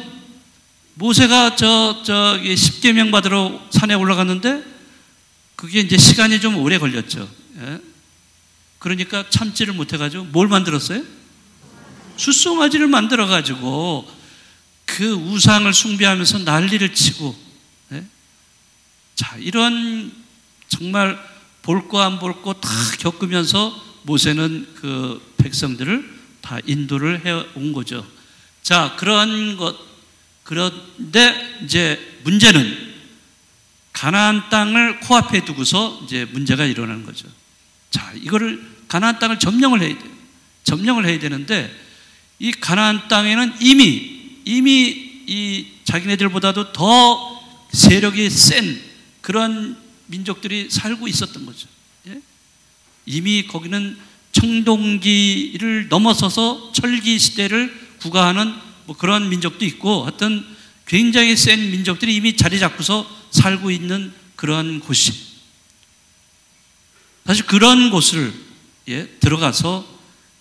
모세가 저기 십계명 받으러 산에 올라갔는데 그게 이제 시간이 좀 오래 걸렸죠. 그러니까 참지를 못해가지고 뭘 만들었어요? 숫송아지를 만들어가지고 그 우상을 숭배하면서 난리를 치고, 자, 이런 정말 볼 거 안 볼 거 다 겪으면서 모세는 그 백성들을 다 인도를 해온 거죠. 자, 그런데 이제 문제는 가나안 땅을 코앞에 두고서 이제 문제가 일어나는 거죠. 자, 이거를 가나안 땅을 점령을 해야 돼요. 점령을 해야 되는데, 이 가나안 땅에는 이미 이 자기네들보다도 더 세력이 센 그런 민족들이 살고 있었던 거죠. 이미 거기는 청동기를 넘어서서 철기 시대를 구가하는 뭐 그런 민족도 있고, 하여튼 굉장히 센 민족들이 이미 자리 잡고서 살고 있는 그런 곳이, 사실 그런 곳을 들어가서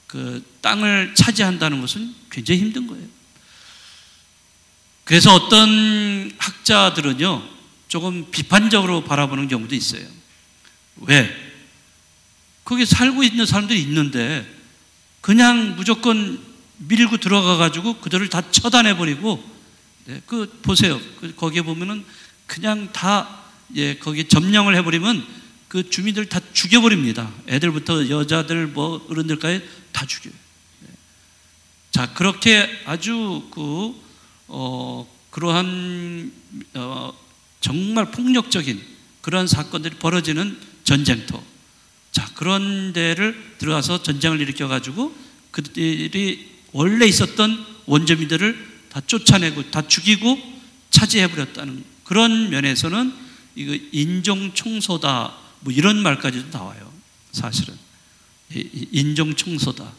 그 땅을 차지한다는 것은 굉장히 힘든 거예요. 그래서 어떤 학자들은요, 조금 비판적으로 바라보는 경우도 있어요. 왜? 거기 살고 있는 사람들이 있는데 그냥 무조건 밀고 들어가가지고 그들을 다 처단해버리고, 그 보세요. 거기에 보면은 그냥 다 거기 점령을 해버리면 그 주민들 다 죽여버립니다. 애들부터 여자들 뭐 어른들까지 다 죽여요. 자, 그렇게 아주 그러한 정말 폭력적인 그런 사건들이 벌어지는 전쟁터. 자, 그런 데를 들어가서 전쟁을 일으켜가지고 그들이 원래 있었던 원주민들을 다 쫓아내고 다 죽이고 차지해버렸다는 그런 면에서는 이거 인종 청소다 뭐 이런 말까지도 나와요. 사실은 인종 청소다.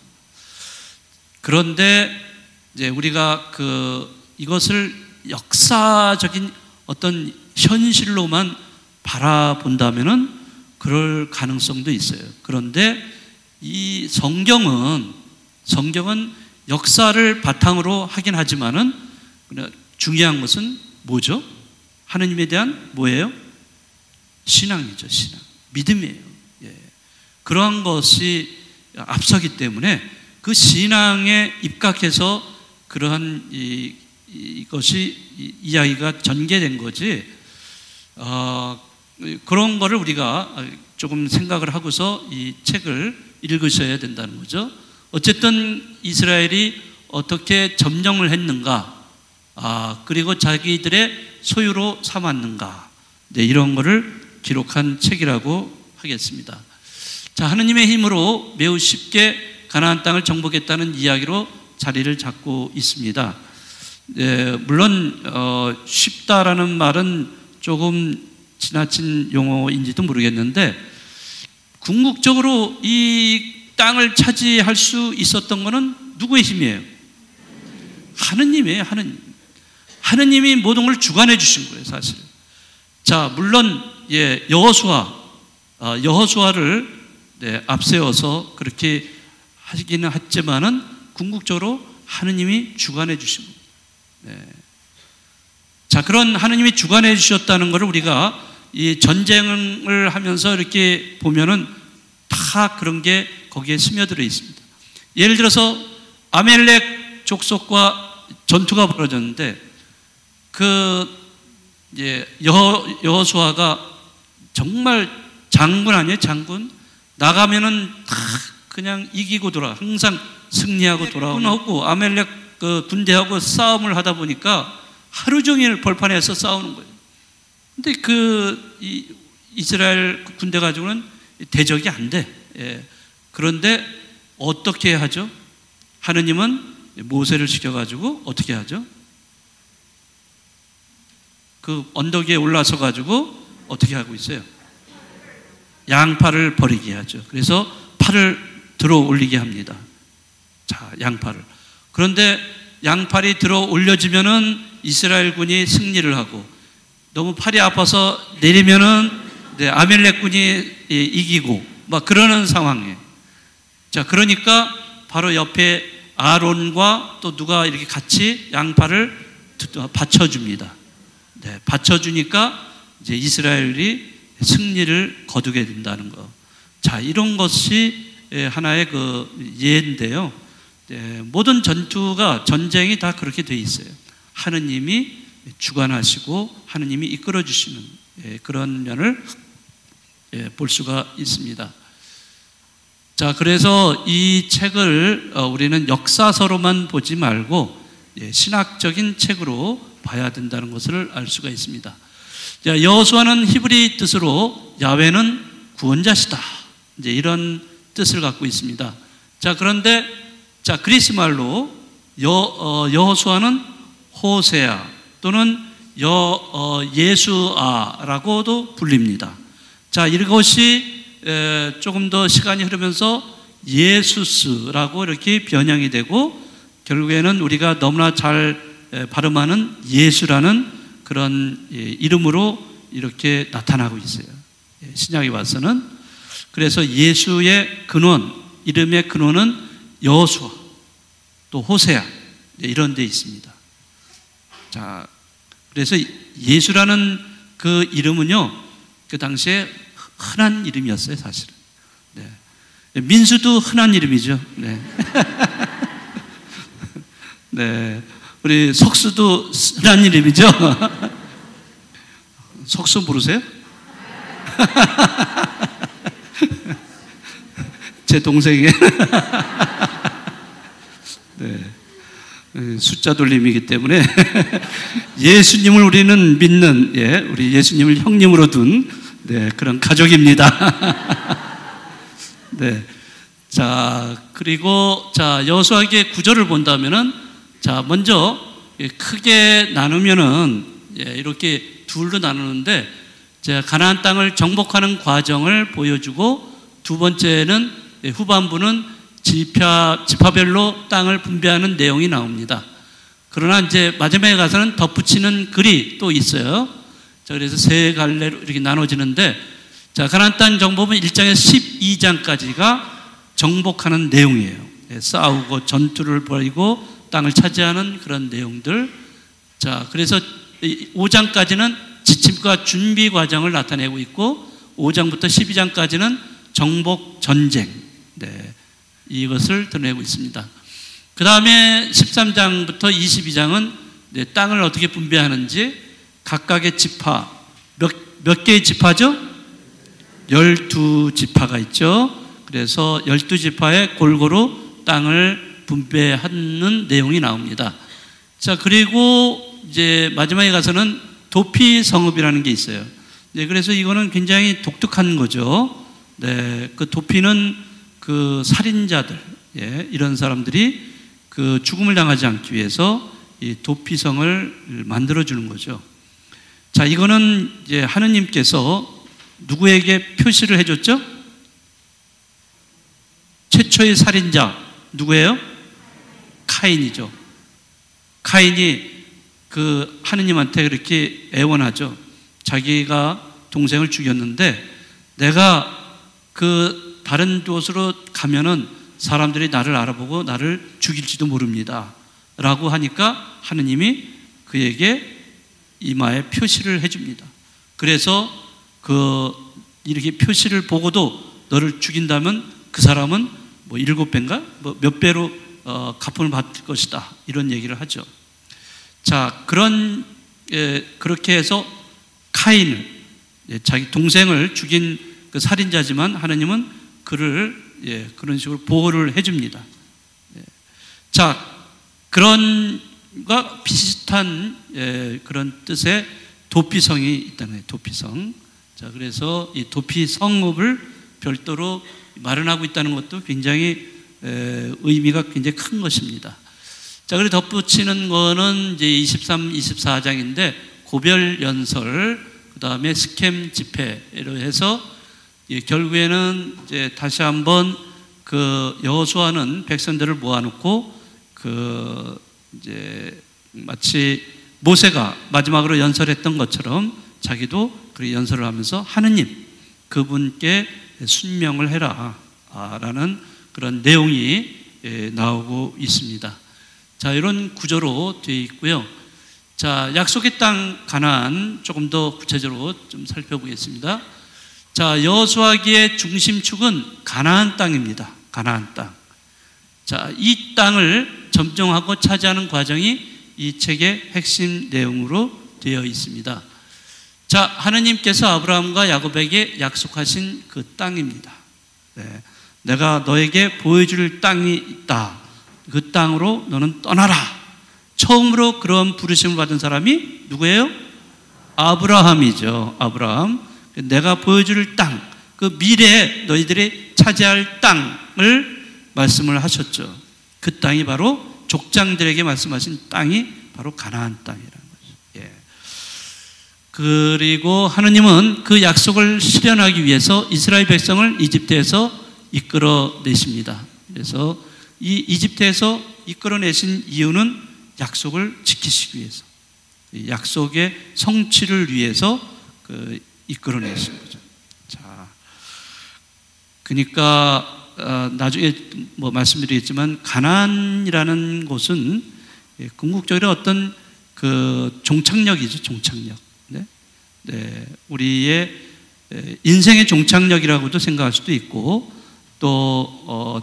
그런데 이제 우리가 이것을 역사적인 어떤 현실로만 바라본다면은 그럴 가능성도 있어요. 그런데 이 성경은 역사를 바탕으로 하긴 하지만은 중요한 것은 뭐죠? 하느님에 대한 뭐예요? 신앙이죠. 신앙. 믿음이에요. 그러한 것이 앞서기 때문에 그 신앙에 입각해서 그러한 이것이 이야기가 전개된 거지, 그런 거를 우리가 조금 생각을 하고서 이 책을 읽으셔야 된다는 거죠. 어쨌든 이스라엘이 어떻게 점령을 했는가, 그리고 자기들의 소유로 삼았는가, 이런 거를 기록한 책이라고 하겠습니다. 자, 하느님의 힘으로 매우 쉽게 가나안 땅을 정복했다는 이야기로 자리를 잡고 있습니다. 물론 쉽다라는 말은 조금 지나친 용어인지도 모르겠는데, 궁극적으로 이 땅을 차지할 수 있었던 것은 누구의 힘이에요? 하느님이에요. 하느님이 모든 걸 주관해 주신 거예요, 사실. 자, 물론 여호수아를 앞세워서 그렇게 하기는 했지만은 궁극적으로 하느님이 주관해 주신 거예요. 자, 그런 하느님이 주관해 주셨다는 것을 우리가 이 전쟁을 하면서 이렇게 보면은 다 그런 게 거기에 스며들어 있습니다. 예를 들어서 아멜렉 족속과 전투가 벌어졌는데 여호수아가 정말 장군 아니에요? 장군? 나가면은 다 그냥 이기고 항상 승리하고 돌아오고, 아멜렉 군대하고 싸움을 하다 보니까 하루 종일 벌판에서 싸우는 거예요. 근데 이스라엘 군대 가지고는 대적이 안 돼. 그런데 어떻게 하죠? 하느님은 모세를 시켜가지고 어떻게 하죠? 그 언덕 위에 올라서 가지고 어떻게 하고 있어요? 양팔을 버리게 하죠. 그래서 팔을 들어 올리게 합니다. 자, 양팔을. 그런데 양팔이 들어 올려지면은 이스라엘 군이 승리를 하고, 너무 팔이 아파서 내리면은 아멜렉 군이 이기고 막 그러는 상황이에요. 자, 그러니까 바로 옆에 아론과 또 누가 이렇게 같이 양팔을 받쳐줍니다. 받쳐주니까 이제 이스라엘이 승리를 거두게 된다는 거. 자, 이런 것이 하나의 예인데요. 모든 전쟁이 다 그렇게 돼 있어요. 하느님이 주관하시고 하느님이 이끌어 주시는 그런 면을 볼 수가 있습니다. 자, 그래서 이 책을 우리는 역사서로만 보지 말고 신학적인 책으로 봐야 된다는 것을 알 수가 있습니다. 자, 여호수아는 히브리 뜻으로 야훼는 구원자시다, 이제 이런 뜻을 갖고 있습니다. 자, 그런데 그리스 말로 여호수아는 호세아 또는 예수아라고도 불립니다. 자, 이것이 조금 더 시간이 흐르면서 예수스라고 이렇게 변형이 되고 결국에는 우리가 너무나 잘 발음하는 예수라는 그런 이름으로 이렇게 나타나고 있어요. 신약에 와서는. 그래서 예수의 근원, 이름의 근원은 여호수아, 또 호세아 이런 데 있습니다. 자, 그래서 예수라는 그 이름은요, 그 당시에 흔한 이름이었어요, 사실은. 네. 민수도 흔한 이름이죠. 네. 네. 우리 석수도 흔한 이름이죠. 석수 모르세요? 제 동생이에요. 네. 숫자 돌림이기 때문에 예수님을 우리는 믿는, 우리 예수님을 형님으로 둔 그런 가족입니다. 네. 자, 그리고 여호수아기의 구절을 본다면은 먼저 크게 나누면은 이렇게 둘로 나누는데 가나안 땅을 정복하는 과정을 보여주고 두 번째는 후반부는 지파별로 땅을 분배하는 내용이 나옵니다. 그러나 이제 마지막에 가서는 덧붙이는 글이 또 있어요. 자, 그래서 세 갈래로 이렇게 나눠지는데 가나안 땅 정복은 1장에서 12장까지가 정복하는 내용이에요. 싸우고 전투를 벌이고 땅을 차지하는 그런 내용들. 자, 그래서 5장까지는 지침과 준비 과정을 나타내고 있고 5장부터 12장까지는 정복 전쟁. 이것을 드러내고 있습니다. 그 다음에 13장부터 22장은 땅을 어떻게 분배하는지 각각의 지파, 몇 개의 지파죠? 12지파가 있죠. 그래서 12지파에 골고루 땅을 분배하는 내용이 나옵니다. 자, 그리고 이제 마지막에 가서는 도피 성읍이라는 게 있어요. 그래서 이거는 굉장히 독특한 거죠. 그 도피는 그 살인자들, 이런 사람들이 그 죽음을 당하지 않기 위해서 이 도피성을 만들어주는 거죠. 자, 이거는 이제 하느님께서 누구에게 표시를 해줬죠? 최초의 살인자 누구예요? 카인이죠. 카인이 그 하느님한테 그렇게 애원하죠. 자기가 동생을 죽였는데 내가 그 다른 곳으로 가면은 사람들이 나를 알아보고 나를 죽일지도 모릅니다 라고 하니까 하느님이 그에게 이마에 표시를 해줍니다. 그래서 이렇게 표시를 보고도 너를 죽인다면 그 사람은 7배인가? 몇 배로 갚음을 받을 것이다. 이런 얘기를 하죠. 자, 그렇게 해서 카인을, 자기 동생을 죽인 그 살인자지만 하나님은 그를 그런 식으로 보호를 해줍니다. 자, 그런가 비슷한 그런 뜻의 도피성이 있다는 거예요. 도피성. 자, 그래서 이 도피성읍을 별도로 마련하고 있다는 것도 굉장히 의미가 굉장히 큰 것입니다. 자, 그리고 덧붙이는 거는 이제 23, 24장인데 고별 연설, 그 다음에 스켐 집회로 해서 결국에는 이제 다시 한번 그 여호수아는 백성들을 모아놓고 이제 마치 모세가 마지막으로 연설했던 것처럼 자기도 그 연설을 하면서 하느님 그분께 순명을 해라 라는 그런 내용이 나오고 있습니다. 자, 이런 구조로 되어 있고요. 자, 약속의 땅 가나안 조금 더 구체적으로 좀 살펴보겠습니다. 자, 여호수아기의 중심축은 가나안 땅입니다. 가나안 땅. 자, 이 땅을 점령하고 차지하는 과정이 이 책의 핵심 내용으로 되어 있습니다. 자, 하느님께서 아브라함과 야곱에게 약속하신 그 땅입니다. 내가 너에게 보여줄 땅이 있다. 그 땅으로 너는 떠나라. 처음으로 그런 부르심을 받은 사람이 누구예요? 아브라함이죠. 아브라함. 내가 보여줄 땅, 그 미래에 너희들이 차지할 땅을 말씀을 하셨죠. 그 땅이 바로 족장들에게 말씀하신 땅이 바로 가나안 땅이라는 거죠. 그리고 하느님은 그 약속을 실현하기 위해서 이스라엘 백성을 이집트에서 이끌어내십니다. 그래서 이 이집트에서 이끌어내신 이유는 약속을 지키시기 위해서, 약속의 성취를 위해서 이끌어내신 거죠. 자, 그러니까 나중에 뭐 말씀드리겠지만 가나안이라는 곳은 궁극적으로 어떤 그 종착역이죠, 종착역. 네, 우리의 인생의 종착역이라고도 생각할 수도 있고, 또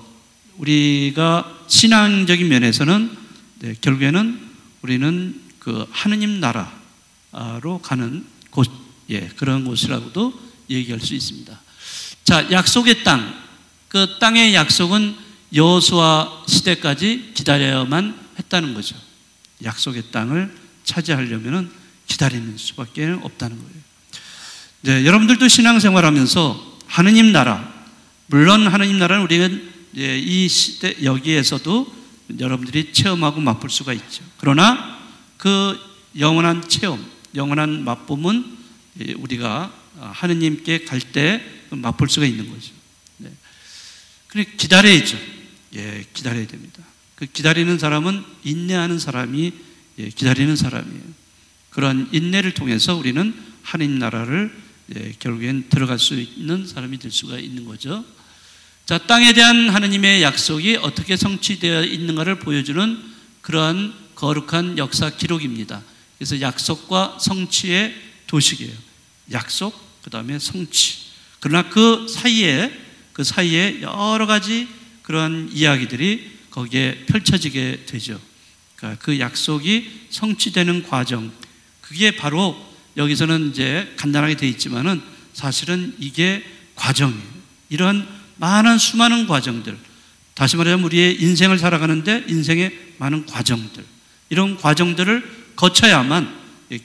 우리가 신앙적인 면에서는 결국에는 우리는 그 하느님 나라로 가는 곳, 그런 곳이라고도 얘기할 수 있습니다. 자, 약속의 땅, 그 땅의 약속은 여호수아 시대까지 기다려야만 했다는 거죠. 약속의 땅을 차지하려면 기다리는 수밖에 없다는 거예요. 네, 여러분들도 신앙생활하면서 하느님 나라, 물론 하느님 나라는 우리가 이 시대 여기에서도 여러분들이 체험하고 맛볼 수가 있죠. 그러나 그 영원한 체험, 영원한 맛봄은 우리가 하느님께 갈 때 맛볼 수가 있는 거죠. 네. 그러니까 기다려야죠. 기다려야 됩니다. 그 기다리는 사람은 인내하는 사람이 기다리는 사람이에요. 그런 인내를 통해서 우리는 하느님 나라를 결국엔 들어갈 수 있는 사람이 될 수가 있는 거죠. 자, 땅에 대한 하느님의 약속이 어떻게 성취되어 있는가를 보여주는 그러한 거룩한 역사 기록입니다. 그래서 약속과 성취의 도식이에요. 약속, 그 다음에 성취. 그러나 그 사이에 여러 가지 그런 이야기들이 거기에 펼쳐지게 되죠. 그러니까 그 약속이 성취되는 과정, 그게 바로 여기서는 이제 간단하게 되어 있지만은 사실은 이게 과정이에요. 이런 많은 수많은 과정들, 다시 말하자면 우리의 인생을 살아가는데 인생의 많은 과정들, 이런 과정들을 거쳐야만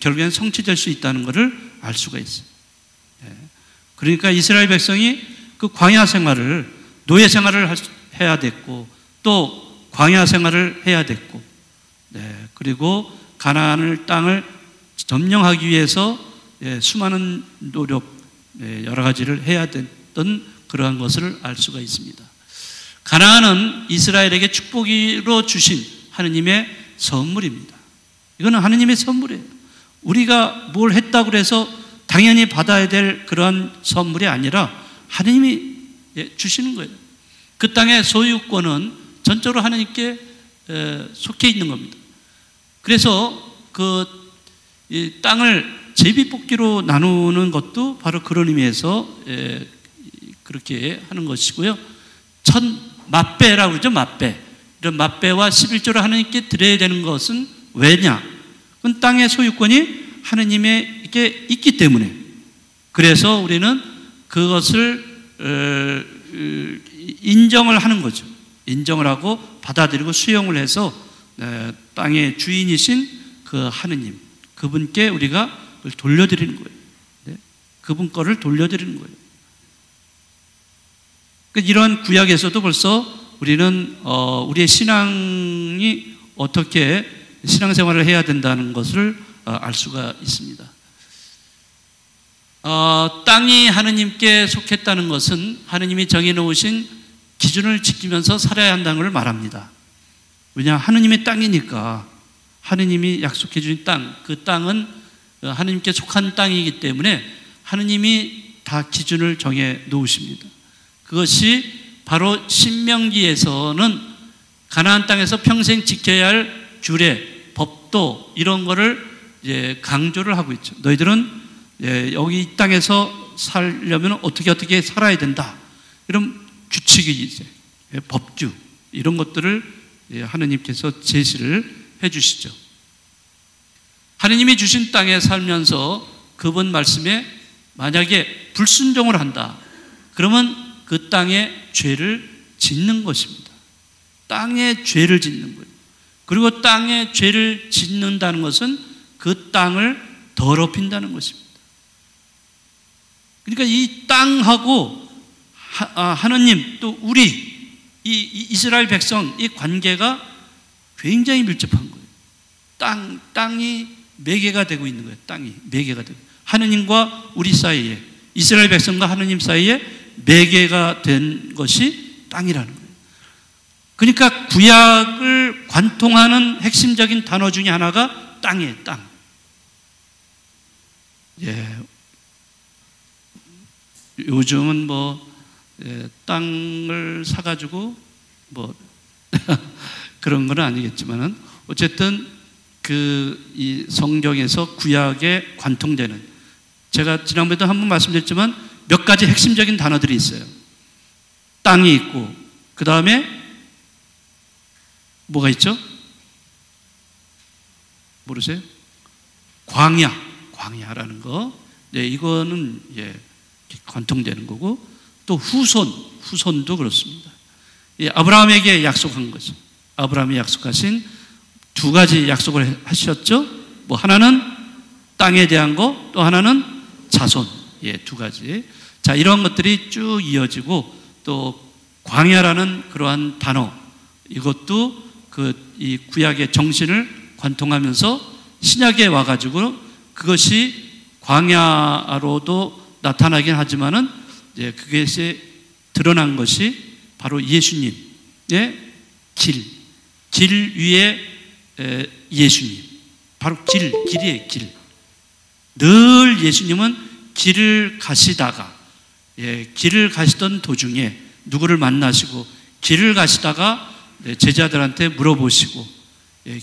결국엔 성취될 수 있다는 것을 알 수가 있어요. 그러니까 이스라엘 백성이 그 광야 생활을, 노예 생활을 해야 됐고, 또 광야 생활을 해야 됐고, 그리고 가나안을 땅을 점령하기 위해서 수많은 노력, 여러 가지를 해야 됐던 그러한 것을 알 수가 있습니다. 가나안은 이스라엘에게 축복으로 주신 하느님의 선물입니다. 이거는 하느님의 선물이에요. 우리가 뭘 했다고 해서 당연히 받아야 될 그런 선물이 아니라 하느님이 주시는 거예요. 그 땅의 소유권은 전적으로 하느님께 속해 있는 겁니다. 그래서 이 땅을 제비뽑기로 나누는 것도 바로 그런 의미에서 그렇게 하는 것이고요. 첫 맞배라고 그러죠. 맞배. 이런 맞배와 11조를 하느님께 드려야 되는 것은 왜냐? 그건 땅의 소유권이 하느님에게 있기 때문에. 그래서 우리는 그것을 인정을 하는 거죠. 인정을 하고 받아들이고 수용을 해서 땅의 주인이신 그 하느님, 그분께 우리가 돌려드리는 거예요. 그분 거를 돌려드리는 거예요. 이런 구약에서도 벌써 우리는 우리의 신앙이 어떻게 신앙생활을 해야 된다는 것을 알 수가 있습니다. 땅이 하느님께 속했다는 것은 하느님이 정해놓으신 기준을 지키면서 살아야 한다는 걸 말합니다. 왜냐하면 하느님의 땅이니까, 하느님이 약속해 주신 땅, 그 땅은 하느님께 속한 땅이기 때문에 하느님이 다 기준을 정해 놓으십니다. 그것이 바로 신명기에서는 가나안 땅에서 평생 지켜야 할 규례, 법도 이런 거를 강조를 하고 있죠. 너희들은 여기 이 땅에서 살려면 어떻게 살아야 된다. 이런 규칙이 이제 법규 이런 것들을 하느님께서 제시를 해 주시죠. 하느님이 주신 땅에 살면서 그분 말씀에 만약에 불순종을 한다. 그러면 그 땅에 죄를 짓는 것입니다. 땅에 죄를 짓는 거예요. 그리고 땅에 죄를 짓는다는 것은 그 땅을 더럽힌다는 것입니다. 그러니까 이 땅하고 하느님 또 우리 이 이스라엘 백성 이 관계가 굉장히 밀접한 거예요. 땅이 매개가 되고 있는 거예요. 땅이 매개가 되고 하느님과 우리 사이에, 이스라엘 백성과 하느님 사이에 매개가 된 것이 땅이라는 거예요. 그러니까 구약을 관통하는 핵심적인 단어 중에 하나가 땅이에요. 땅. 예. 요즘은 땅을 사가지고 그런 건 아니겠지만은 어쨌든 이 성경에서 구약에 관통되는, 제가 지난번에도 한번 말씀드렸지만 몇 가지 핵심적인 단어들이 있어요. 땅이 있고, 그 다음에 뭐가 있죠? 모르세요? 광야라는 거. 네, 이거는 관통되는 거고, 또 후손도 그렇습니다. 아브라함에게 약속한 거죠. 아브라함이 약속하신 두 가지 약속을 하셨죠. 하나는 땅에 대한 거, 또 하나는 자손. 두 가지. 자, 이런 것들이 쭉 이어지고, 또 광야라는 그러한 단어, 이것도 이 구약의 정신을 관통하면서 신약에 와가지고 그것이 광야로도 나타나긴 하지만은 그것이 드러난 것이 바로 예수님의 길 위에 예수님, 바로 길이에요. 길. 늘 예수님은 길을 가시다가, 길을 가시던 도중에 누구를 만나시고, 길을 가시다가 제자들한테 물어보시고,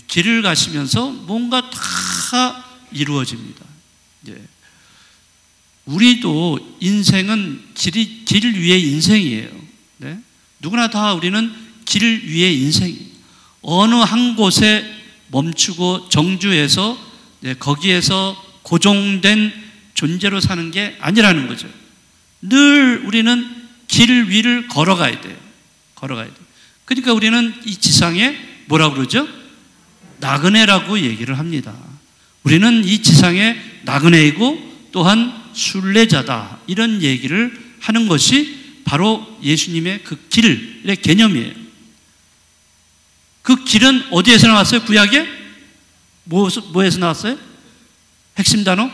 길을 가시면서 뭔가 다 이루어집니다. 우리도 인생은 길 위의 인생이에요. 네? 누구나 다 우리는 길 위의 인생이에요. 어느 한 곳에 멈추고 정주해서 거기에서 고정된 존재로 사는 게 아니라는 거죠. 늘 우리는 길 위를 걸어가야 돼요. 그러니까 우리는 이 지상에 뭐라고 그러죠? 나그네라고 얘기를 합니다. 우리는 이 지상에 나그네이고 또한 순례자다, 이런 얘기를 하는 것이 바로 예수님의 그 길의 개념이에요. 그 길은 어디에서 나왔어요? 구약에? 뭐에서 나왔어요? 핵심 단어?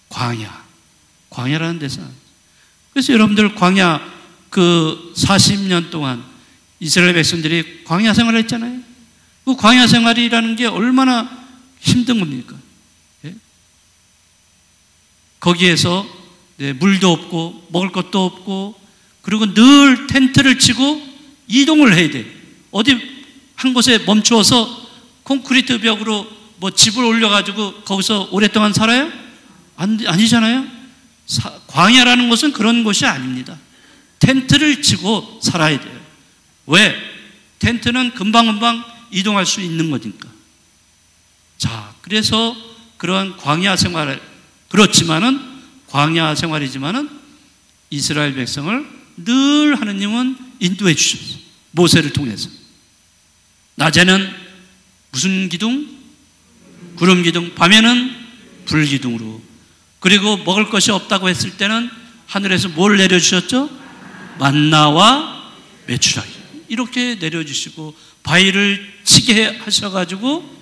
광야라는 데서 나왔어요. 그래서 여러분들 광야 40년 동안 이스라엘 백성들이 광야 생활을 했잖아요. 그 광야 생활이라는 게 얼마나 힘든 겁니까? 거기에서 물도 없고 먹을 것도 없고, 그리고 늘 텐트를 치고 이동을 해야 돼요. 어디 한 곳에 멈추어서 콘크리트 벽으로 집을 올려가지고 거기서 오랫동안 살아요? 아니잖아요. 광야라는 곳은 그런 곳이 아닙니다. 텐트를 치고 살아야 돼요. 왜? 텐트는 금방금방 이동할 수 있는 거니까. 자, 그래서 그러한 광야 생활을, 그렇지만은 광야 생활이지만은 이스라엘 백성을 늘 하느님은 인도해 주셨어요. 모세를 통해서. 낮에는 무슨 기둥? 구름 기둥. 밤에는 불 기둥으로. 그리고 먹을 것이 없다고 했을 때는 하늘에서 뭘 내려주셨죠? 만나와 메추라기. 이렇게 내려주시고, 바위를 치게 하셔가지고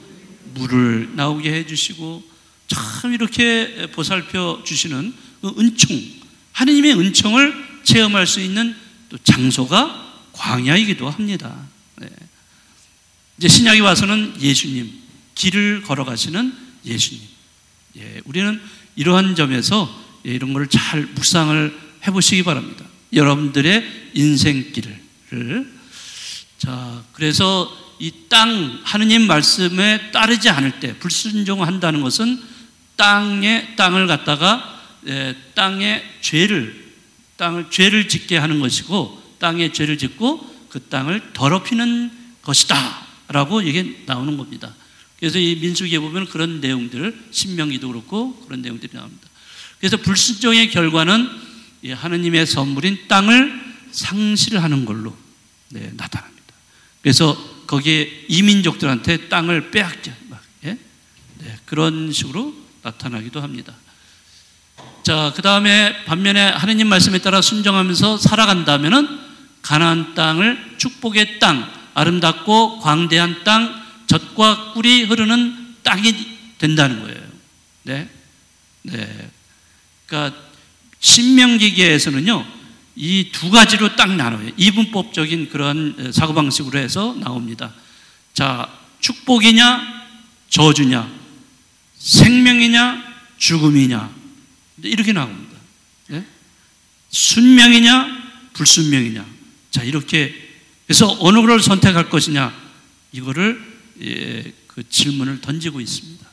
물을 나오게 해주시고, 참 이렇게 보살펴 주시는 그 은총, 하느님의 은총을 체험할 수 있는 또 장소가 광야이기도 합니다. 이제 신약에 와서는 예수님, 길을 걸어가시는 예수님. 우리는 이러한 점에서 이런 걸 잘 묵상을 해보시기 바랍니다. 여러분들의 인생길을. 자, 그래서 이 땅, 하느님 말씀에 따르지 않을 때 불순종한다는 것은 땅을 갖다가 땅에 죄를 짓게 하는 것이고, 땅에 죄를 짓고 그 땅을 더럽히는 것이다 라고 이게 나오는 겁니다. 그래서 이 민수기에 보면 그런 내용들, 신명기도 그렇고 그런 내용들이 나옵니다. 그래서 불순종의 결과는 하느님의 선물인 땅을 상실하는 걸로 나타납니다. 그래서 거기에 이민족들한테 땅을 빼앗겨 그런 식으로 나타나기도 합니다. 자, 그 다음에 반면에 하느님 말씀에 따라 순종하면서 살아간다면은 가나안 땅을 축복의 땅, 아름답고 광대한 땅, 젖과 꿀이 흐르는 땅이 된다는 거예요. 네. 그러니까 신명기계에서는요, 이 두 가지로 딱 나눠요. 이분법적인 그런 사고방식으로 해서 나옵니다. 자, 축복이냐, 저주냐, 생명이냐, 죽음이냐, 이렇게 나옵니다. 네? 순명이냐, 불순명이냐. 자, 이렇게 해서 어느 걸 선택할 것이냐, 이거를 그 질문을 던지고 있습니다.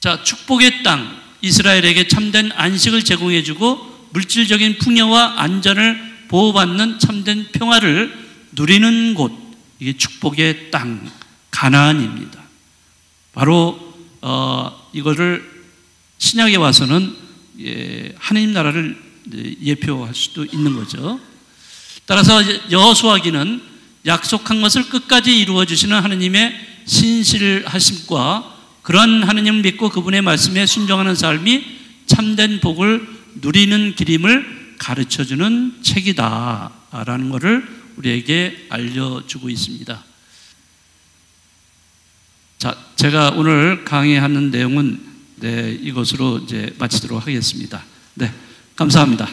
자, 축복의 땅, 이스라엘에게 참된 안식을 제공해주고 물질적인 풍요와 안전을 보호받는 참된 평화를 누리는 곳, 이게 축복의 땅, 가나안입니다. 바로 이거를 신약에 와서는 하나님 나라를 예표할 수도 있는 거죠. 따라서 여호수아기는 약속한 것을 끝까지 이루어 주시는 하나님의 신실하심과 그런 하나님을 믿고 그분의 말씀에 순종하는 삶이 참된 복을 누리는 길임을 가르쳐주는 책이다라는 것을 우리에게 알려주고 있습니다. 자, 제가 오늘 강의하는 내용은 이것으로 이제 마치도록 하겠습니다. 네, 감사합니다.